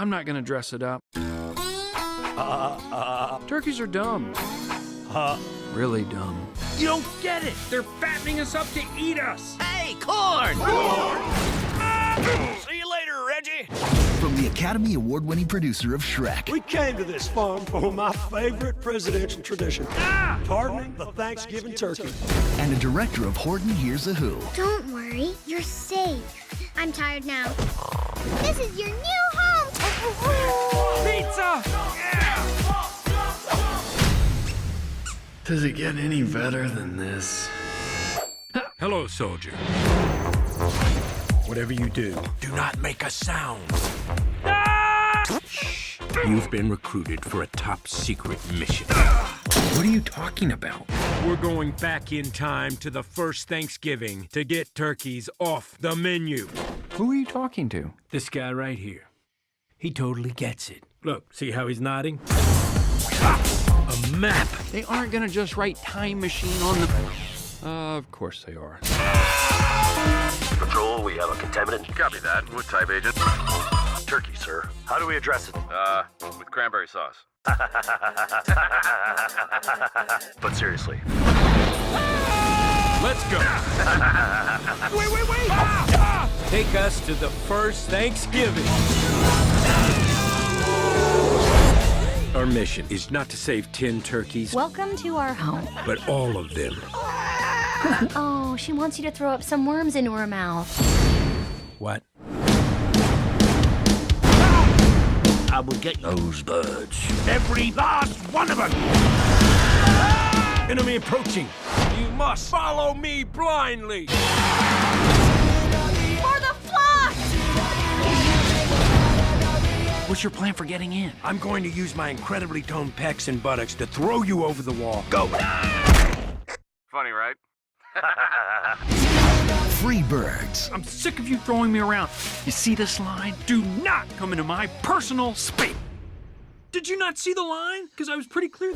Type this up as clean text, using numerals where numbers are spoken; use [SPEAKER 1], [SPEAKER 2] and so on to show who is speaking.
[SPEAKER 1] I'm not gonna dress it up. Turkeys are dumb. Really dumb.
[SPEAKER 2] You don't get it! They're fattening us up to eat us!
[SPEAKER 3] Hey, corn!
[SPEAKER 2] See you later, Reggie!
[SPEAKER 4] From the Academy Award-winning producer of Shrek.
[SPEAKER 5] We came to this farm for my favorite presidential tradition, pardoning the Thanksgiving turkey.
[SPEAKER 4] And the director of Horton Hears a Who.
[SPEAKER 6] Don't worry, you're safe. I'm tired now. This is your new home!
[SPEAKER 2] Pizza!
[SPEAKER 1] Does it get any better than this?
[SPEAKER 2] Hello, soldier. Whatever you do, do not make a sound. Shh. You've been recruited for a top-secret mission. What are you talking about? We're going back in time to the first Thanksgiving to get turkeys off the menu.
[SPEAKER 1] Who are you talking to?
[SPEAKER 2] This guy right here. He totally gets it. Look, see how he's nodding? A map.
[SPEAKER 1] They aren't gonna just write time machine on the... of course they are.
[SPEAKER 7] Patrol, we have a contaminant.
[SPEAKER 8] Copy that. What type, Agent?
[SPEAKER 7] Turkey, sir. How do we address it?
[SPEAKER 8] With cranberry sauce.
[SPEAKER 7] But seriously.
[SPEAKER 2] Let's go. Wait! Take us to the first Thanksgiving. Our mission is not to save 10 turkeys,
[SPEAKER 9] Welcome to our home.
[SPEAKER 2] but all of them.
[SPEAKER 9] Oh, she wants you to throw up some worms into her mouth.
[SPEAKER 2] What?
[SPEAKER 3] I will get those birds.
[SPEAKER 2] Every last one of them! Enemy approaching. You must follow me blindly.
[SPEAKER 9] For the flock!
[SPEAKER 1] What's your plan for getting in?
[SPEAKER 2] I'm going to use my incredibly toned pecs and buttocks to throw you over the wall. Go!
[SPEAKER 8] Funny, right?
[SPEAKER 4] Free birds.
[SPEAKER 1] I'm sick of you throwing me around. You see this line? Do not come into my personal space. Did you not see the line? Because I was pretty clear.